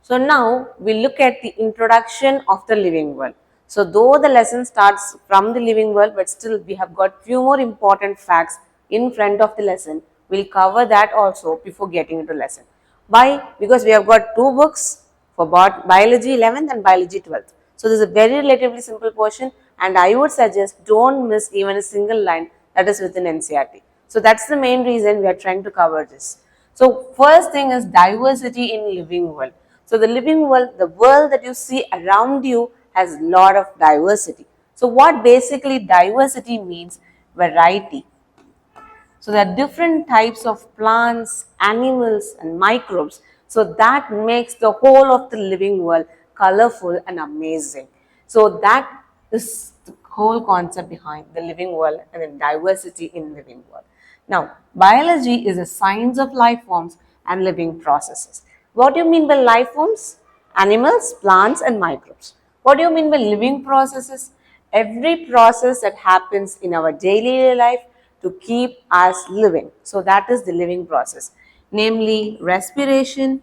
So now we look at the introduction of the living world. So though the lesson starts from the living world, but still we have got few more important facts in front of the lesson. We'll cover that also before getting into lesson. Why? Because we have got two books for biology 11th and biology 12th. So this is a very relatively simple portion, and I would suggest don't miss even a single line that is within NCERT. So that's the main reason we are trying to cover this. So first thing is diversity in living world. So the living world, the world that you see around you has a lot of diversity. So what basically diversity means? Variety. So there are different types of plants, animals and microbes. So that makes the whole of the living world colorful and amazing. So that is the whole concept behind the living world and the diversity in living world. Now, biology is a science of life forms and living processes. What do you mean by life forms? Animals, plants and microbes. What do you mean by living processes? Every process that happens in our daily life to keep us living. So that is the living process, namely respiration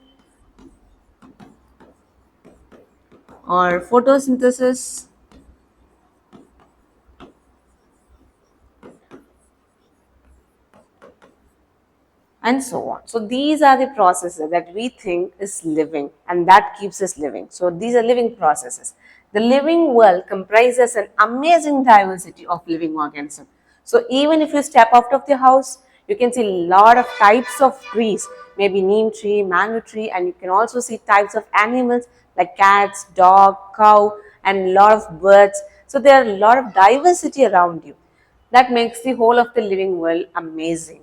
or photosynthesis and so on. So these are the processes that we think is living and that keeps us living. So these are living processes. The living world comprises an amazing diversity of living organisms. So even if you step out of the house, you can see a lot of types of trees, maybe neem tree, mango tree, and you can also see types of animals like cats, dog, cow, and a lot of birds. So there are a lot of diversity around you. That makes the whole of the living world amazing.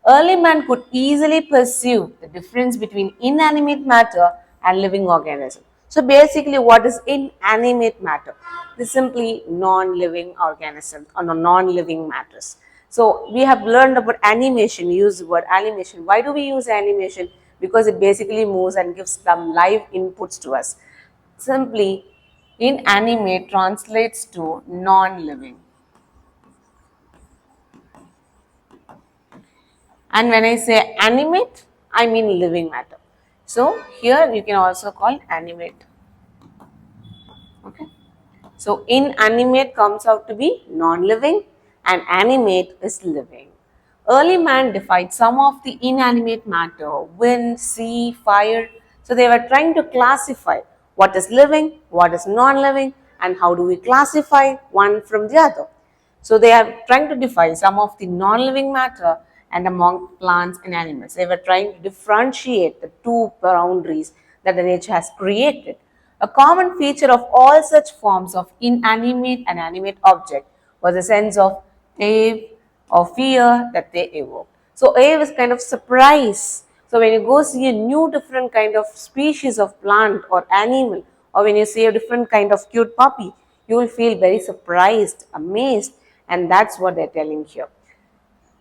Early man could easily perceive the difference between inanimate matter and living organism. So basically what is inanimate matter? This is simply non-living organisms or non-living matters. So we have learned about animation, use the word animation. Why do we use animation? Because it basically moves and gives some live inputs to us. Simply inanimate translates to non-living. And when I say animate, I mean living matter. So here you can also call animate. Okay. So inanimate comes out to be non-living and animate is living. Early man defined some of the inanimate matter, wind, sea, fire. So they were trying to classify what is living, what is non-living, and how do we classify one from the other. So they are trying to define some of the non-living matter and among plants and animals. They were trying to differentiate the two boundaries that the nature has created. A common feature of all such forms of inanimate and animate object was a sense of awe or fear that they evoke. So awe is kind of surprise. So when you go see a new different kind of species of plant or animal, or when you see a different kind of cute puppy, you will feel very surprised, amazed, and that's what they're telling here.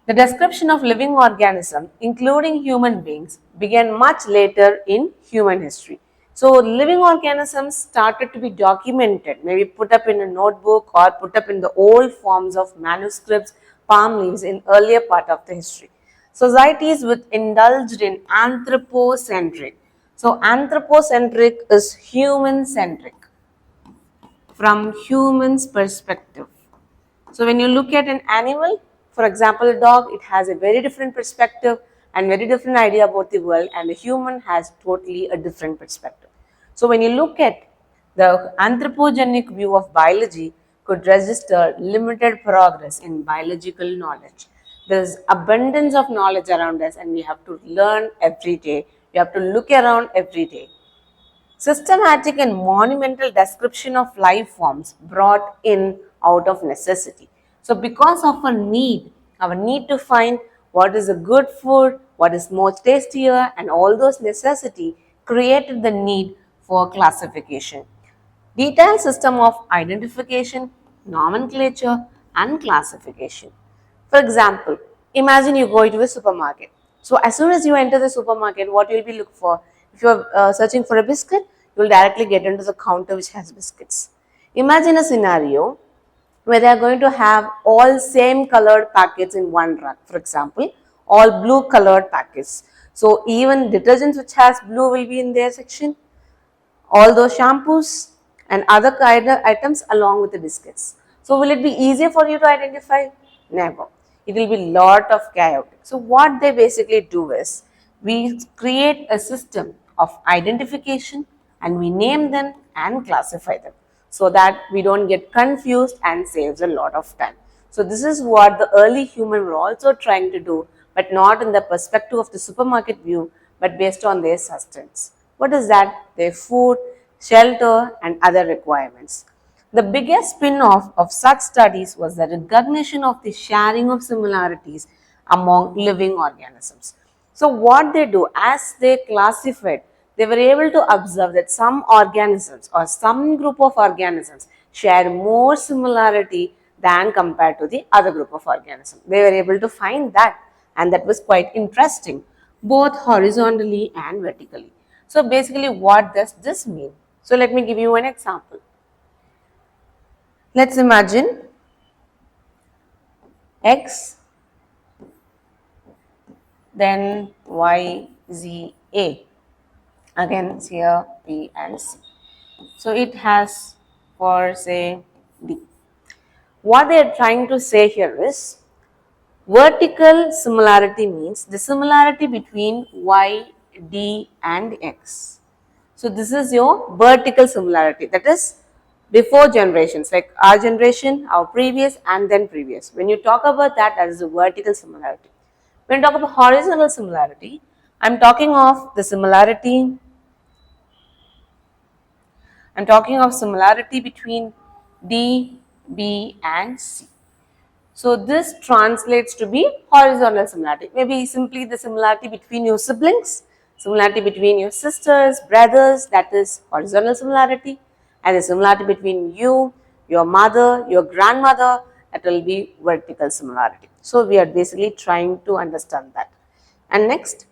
The description of living organisms, including human beings, began much later in human history. So, living organisms started to be documented, maybe put up in a notebook or put up in the old forms of manuscripts, palm leaves in earlier part of the history. Societies which indulged in anthropocentric. So, anthropocentric is human centric from humans' perspective. So when you look at an animal, for example, a dog, it has a very different perspective and very different idea about the world, and a human has totally a different perspective. So when you look at the anthropogenic view of biology could register limited progress in biological knowledge. There's abundance of knowledge around us and we have to learn every day. We have to look around every day. Systematic and monumental description of life forms brought in out of necessity. So because of our need to find what is a good food, what is more tastier, and all those necessity created the need for classification. Detailed system of identification, nomenclature, and classification. For example, imagine you go into a supermarket. So as soon as you enter the supermarket, what you will be looking for? If you are searching for a biscuit, you will directly get into the counter which has biscuits. Imagine a scenario where they are going to have all same colored packets in one rack. For example, all blue colored packets. So even detergents which has blue will be in their section, all those shampoos and other kind of items along with the biscuits. So will it be easier for you to identify? Never. It will be lot of chaotic. So what they basically do is we create a system of identification and we name them and classify them so that we don't get confused and saves a lot of time. So this is what the early human were also trying to do, but not in the perspective of the supermarket view, but based on their sustenance. What is that? Their food, shelter, and other requirements. The biggest spin off of such studies was the recognition of the sharing of similarities among living organisms. So, what they do, as they classified, they were able to observe that some organisms or some group of organisms share more similarity than compared to the other group of organisms. They were able to find that, and that was quite interesting, both horizontally and vertically. So, basically, what does this mean? So, let me give you an example. Let's imagine X, then Y, Z, A. Again, here B and C. So it has for say D. What they are trying to say here is vertical similarity means the similarity between Y, D and X. So this is your vertical similarity, that is before generations, like our generation, our previous and then previous. When you talk about that, that is a vertical similarity. When you talk about horizontal similarity, I'm talking of the similarity, I'm talking of similarity between D, B and C. So this translates to be horizontal similarity. Maybe simply the similarity between your siblings, similarity between your sisters, brothers, that is horizontal similarity, and the similarity between you, your mother, your grandmother, that will be vertical similarity. So we are basically trying to understand that. And next,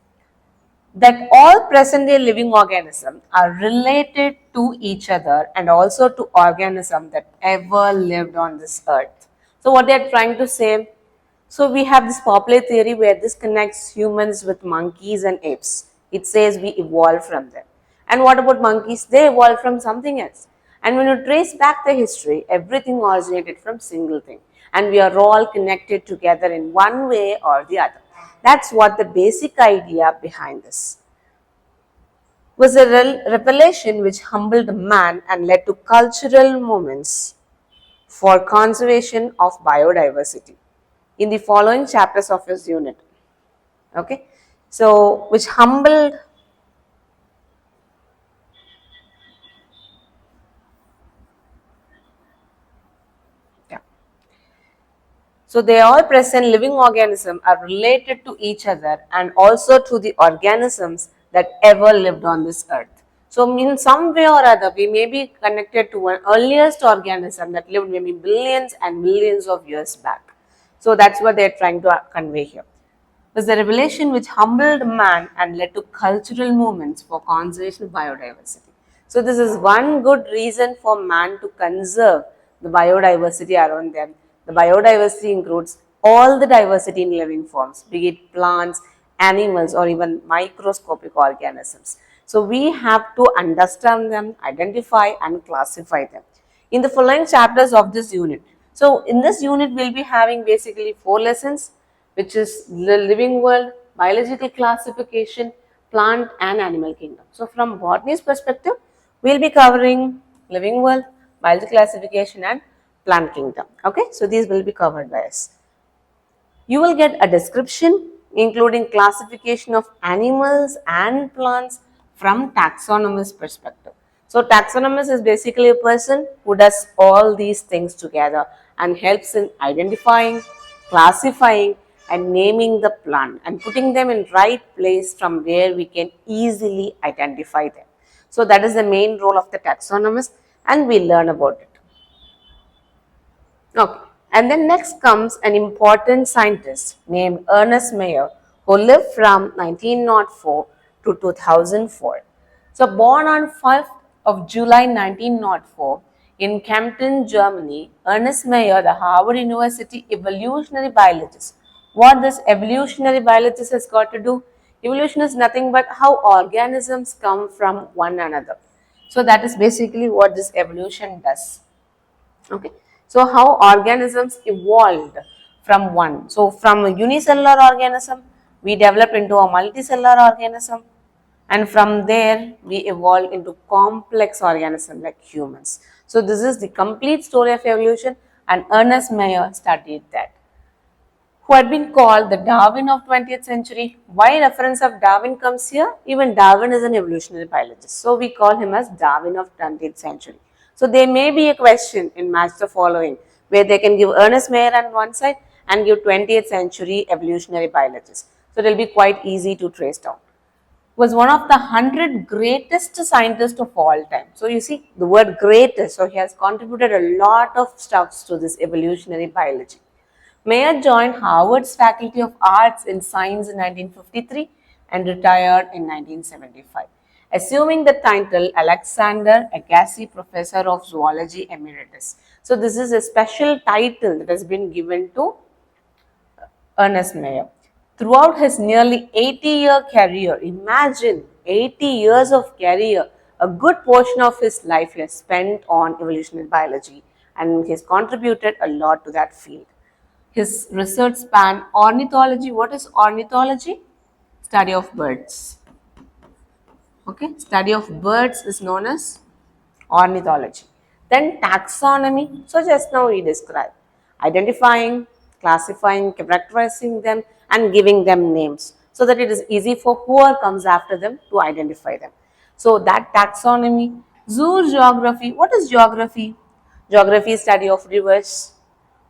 that all present day living organisms are related to each other and also to organisms that ever lived on this earth. So what they are trying to say, so we have this popular theory where this connects humans with monkeys and apes. It says we evolved from them. And what about monkeys? They evolved from something else. And when you trace back the history, everything originated from single thing. And we are all connected together in one way or the other. That's what the basic idea behind this was a revelation which humbled man and led to cultural movements for conservation of biodiversity in the following chapters of his unit. Okay, so which humbled, yeah. So they all present living organisms are related to each other and also to the organisms that ever lived on this earth. So in some way or other, we may be connected to an earliest organism that lived maybe billions and millions of years back. So that's what they're trying to convey here. Was the revelation which humbled man and led to cultural movements for conservation of biodiversity. So this is one good reason for man to conserve the biodiversity around them. The biodiversity includes all the diversity in living forms, be it plants, animals, or even microscopic organisms. So we have to understand them, identify and classify them. In the following chapters of this unit. So in this unit, we'll be having basically 4 lessons, which is the living world, biological classification, plant and animal kingdom. So from botany's perspective, we'll be covering living world, biological classification and plant kingdom. Okay, so these will be covered by us. You will get a description including classification of animals and plants from taxonomist perspective. So taxonomist is basically a person who does all these things together and helps in identifying, classifying and naming the plant and putting them in right place from where we can easily identify them. So that is the main role of the taxonomist and we learn about it. Okay. And then next comes an important scientist named Ernest Mayr who lived from 1904 to 2004. So born on 5th of July 1904 in Kempten, Germany, Ernest Mayr, the Harvard University evolutionary biologist. What this evolutionary biologist has got to do? Evolution is nothing but how organisms come from one another. So that is basically what this evolution does. Okay. So how organisms evolved from one. So from a unicellular organism, we developed into a multicellular organism, and from there we evolved into complex organism like humans. So this is the complete story of evolution, and Ernest Mayr studied that, who had been called the Darwin of 20th century. Why reference of Darwin comes here? Even Darwin is an evolutionary biologist. So we call him as Darwin of 20th century. So there may be a question in Match the Following where they can give Ernest Mayr on one side and give 20th century evolutionary biologist. So it will be quite easy to trace down. Was one of the 100 greatest scientists of all time. So you see the word greatest. So he has contributed a lot of stuffs to this evolutionary biology. Mayer joined Harvard's Faculty of Arts and Science in 1953 and retired in 1975, assuming the title Alexander Agassiz Professor of Zoology Emeritus. So this is a special title that has been given to Ernest Mayr. Throughout his nearly 80-year career, imagine 80 years of career, a good portion of his life he has spent on evolutionary biology, and he has contributed a lot to that field. His research span ornithology. What is ornithology? Study of birds. Okay, study of birds is known as ornithology. Then taxonomy. So just now we described identifying, classifying, characterizing them, and giving them names so that it is easy for whoever comes after them to identify them. So that taxonomy. Zoo geography. What is geography? Geography is study of rivers,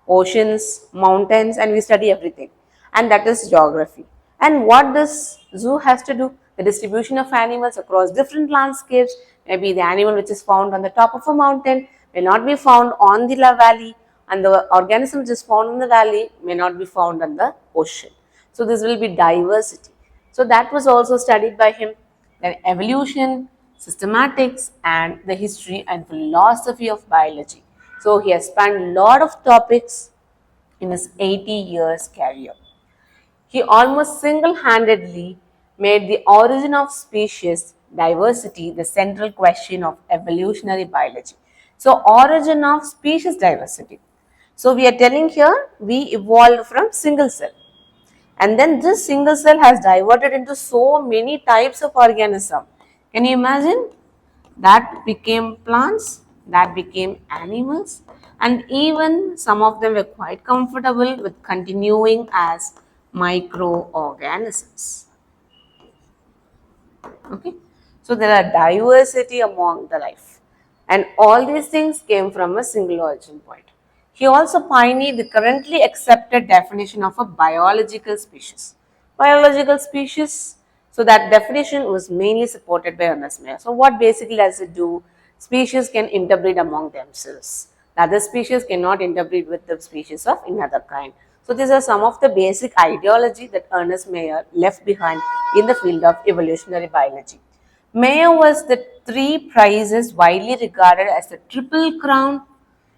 oceans, mountains, and we study everything. And that is geography. And what this zoo has to do? The distribution of animals across different landscapes. Maybe the animal which is found on the top of a mountain may not be found on the valley, and the organism which is found in the valley may not be found on the ocean. So this will be diversity. So that was also studied by him. Then evolution, systematics, and the history and philosophy of biology. So he has spanned a lot of topics in his 80 years career. He almost single-handedly made the origin of species diversity the central question of evolutionary biology. So origin of species diversity. So we are telling here we evolved from single cell. And then this single cell has diverted into so many types of organism. Can you imagine? That became plants, that became animals, and even some of them were quite comfortable with continuing as microorganisms. Okay, so there are diversity among the life, and all these things came from a single origin point. He also pioneered the currently accepted definition of a biological species. Biological species, so that definition was mainly supported by Ernest Mayr. So what basically does it do? Species can interbreed among themselves. The other species cannot interbreed with the species of another kind. So these are some of the basic ideology that Ernest Mayr left behind in the field of evolutionary biology. Mayr was the three prizes widely regarded as the Triple Crown.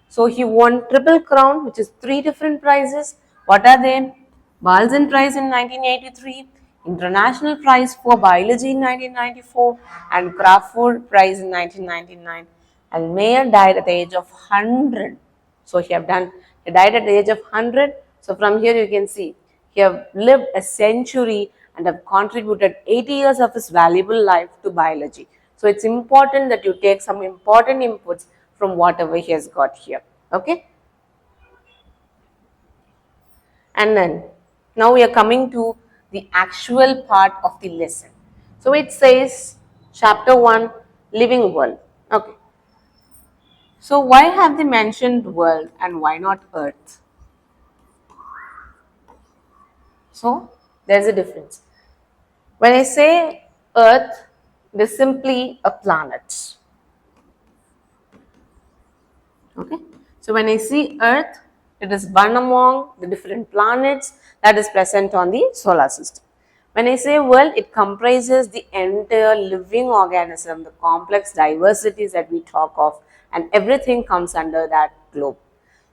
So he won Triple Crown, which is three different prizes. What are they? Balzan Prize in 1983, International Prize for Biology in 1994, and Crawford Prize in 1999. And Mayr died at the age of 100. So he died at the age of 100. So from here you can see he have lived a century and have contributed 80 years of his valuable life to biology. So it's important that you take some important inputs from whatever he has got here. Okay. And then now we are coming to the actual part of the lesson. So it says chapter 1, living world. Okay. So why have they mentioned world and why not earth? So there's a difference. When I say earth, it is simply a planet. Okay. So when I see earth, it is one among the different planets that is present on the solar system. When I say world, it comprises the entire living organism, the complex diversities that we talk of, and everything comes under that globe.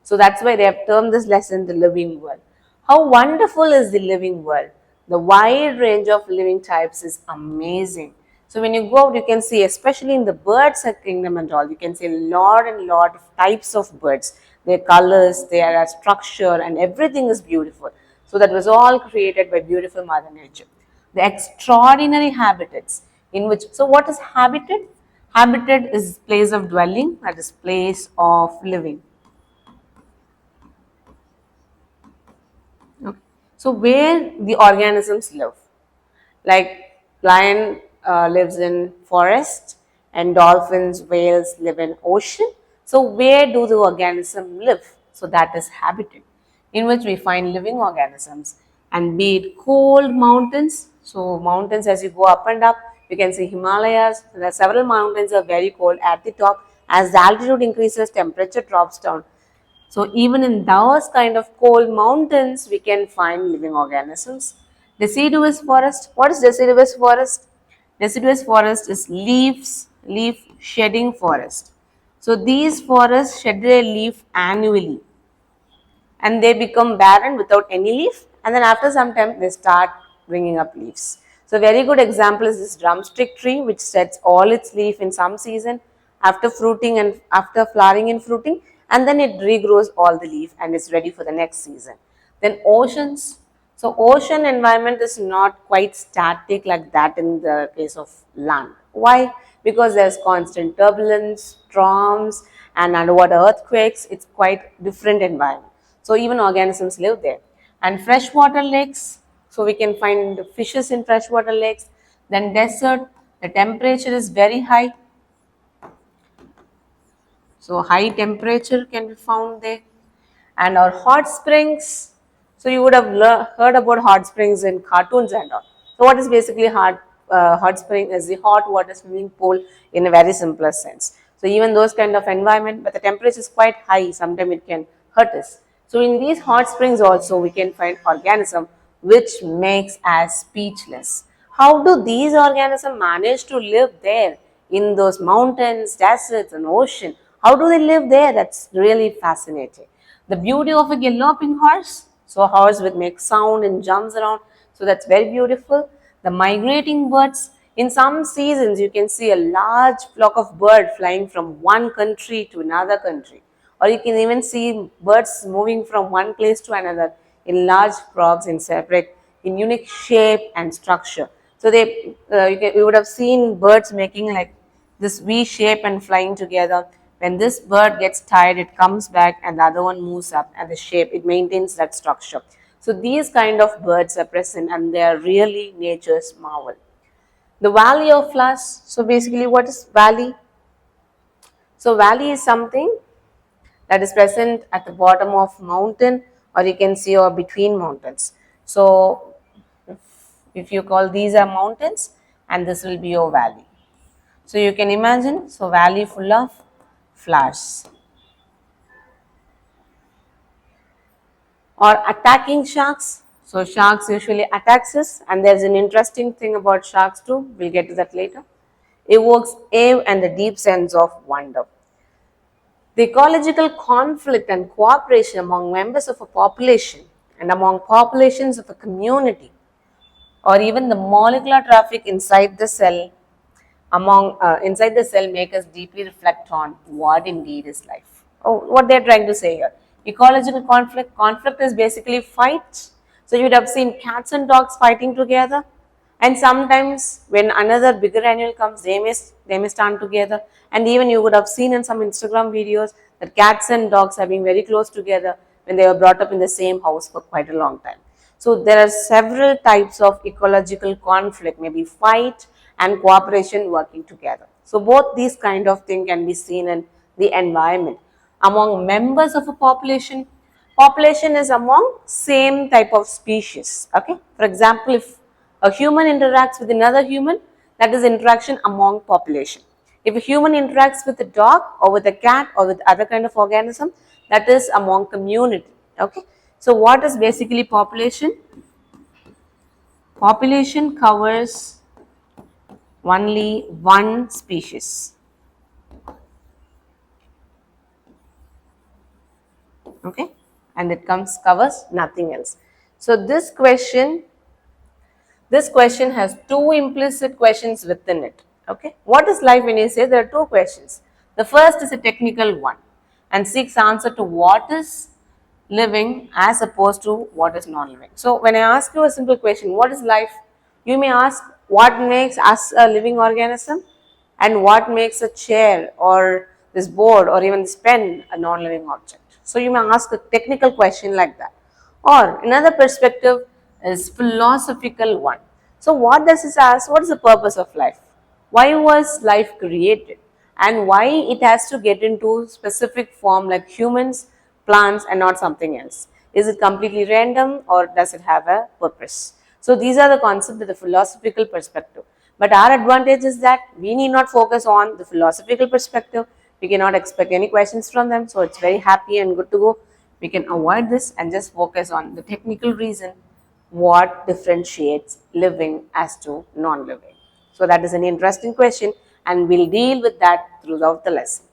So that's why they have termed this lesson the living world. How wonderful is the living world? The wide range of living types is amazing. So when you go out, you can see, especially in the birds kingdom and all, you can see a lot and lot of types of birds. Their colors, their structure, and everything is beautiful. So that was all created by beautiful Mother Nature. The extraordinary habitats in which, so what is habitat? Habitat is place of dwelling, that is place of living. Okay. So where the organisms live, like lion lives in forest and dolphins, whales live in ocean. So where do the organisms live? So that is habitat in which we find living organisms, and be it cold mountains. So mountains, as you go up and up, you can see Himalayas. There are several mountains are very cold at the top. As the altitude increases, temperature drops down. So even in those kind of cold mountains, we can find living organisms. Deciduous forest. What is deciduous forest? Deciduous forest is leaf shedding forest. So these forests shed their leaf annually and they become barren without any leaf, and then after some time they start bringing up leaves. So very good example is this drumstick tree, which sheds all its leaf in some season after fruiting and after flowering and fruiting, and then it regrows all the leaf and is ready for the next season. Then oceans. So ocean environment is not quite static like that in the case of land. Why? Because there's constant turbulence, storms, and underwater earthquakes. It's quite different environment. So even organisms live there. And freshwater lakes, so we can find fishes in freshwater lakes. Then desert, the temperature is very high. So high temperature can be found there. And our hot springs, so you would have heard about hot springs in cartoons and all. So what is basically hot spring is the hot water swimming pool in a very simplest sense. So even those kind of environment, but the temperature is quite high, sometimes it can hurt us. So in these hot springs also we can find organism which makes us speechless. How do these organisms manage to live there in those mountains, deserts and ocean? How do they live there? That's really fascinating. The beauty of a galloping horse. So a horse would make sound and jumps around. So that's very beautiful. The migrating birds. In some seasons, you can see a large flock of birds flying from one country to another country. Or you can even see birds moving from one place to another in large flocks in separate, in unique shape and structure. So you would have seen birds making like this V shape and flying together. When this bird gets tired, it comes back and the other one moves up and the shape, it maintains that structure. So these kind of birds are present and they are really nature's marvel. The valley of flowers. So basically what is valley? So valley is something that is present at the bottom of mountain, or you can see or between mountains. So if you call these are mountains and this will be your valley. So you can imagine, so valley full of flowers. Or attacking sharks. So sharks usually attacks us, and there's an interesting thing about sharks too. We'll get to that later. Evokes awe and a deep sense of wonder. The ecological conflict and cooperation among members of a population and among populations of a community, or even the molecular traffic inside the cell inside the cell, make us deeply reflect on what indeed is life. Oh, what they're trying to say here. Ecological conflict. Conflict is basically fights. So you would have seen cats and dogs fighting together. And sometimes when another bigger animal comes, they may stand together. And even you would have seen in some Instagram videos that cats and dogs have been very close together when they were brought up in the same house for quite a long time. So there are several types of ecological conflict, maybe fight and cooperation working together. So both these kind of thing can be seen in the environment. Among members of a population, population is among same type of species. Okay. For example, if a human interacts with another human, that is interaction among population. If a human interacts with a dog or with a cat or with other kind of organism, that is among community. Okay. So what is basically population? Population covers only one species. Okay. And it covers nothing else. So This question has two implicit questions within it. Okay, what is life? When you say there are two questions, the first is a technical one and seeks answer to what is living as opposed to what is non-living. So when I ask you a simple question, what is life? You may ask what makes us a living organism and what makes a chair or this board or even this pen a non-living object. So you may ask a technical question like that. Or another perspective is philosophical one. So what does this ask? What is the purpose of life? Why was life created? And why it has to get into specific form like humans, plants and not something else? Is it completely random or does it have a purpose? So these are the concepts of the philosophical perspective. But our advantage is that we need not focus on the philosophical perspective. We cannot expect any questions from them. So it's very happy and good to go. We can avoid this and just focus on the technical reason what differentiates living as to non-living. So that is an interesting question and we'll deal with that throughout the lesson.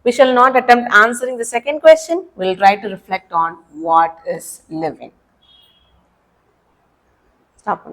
We shall not attempt answering the second question. We'll try to reflect on what is living. Stop.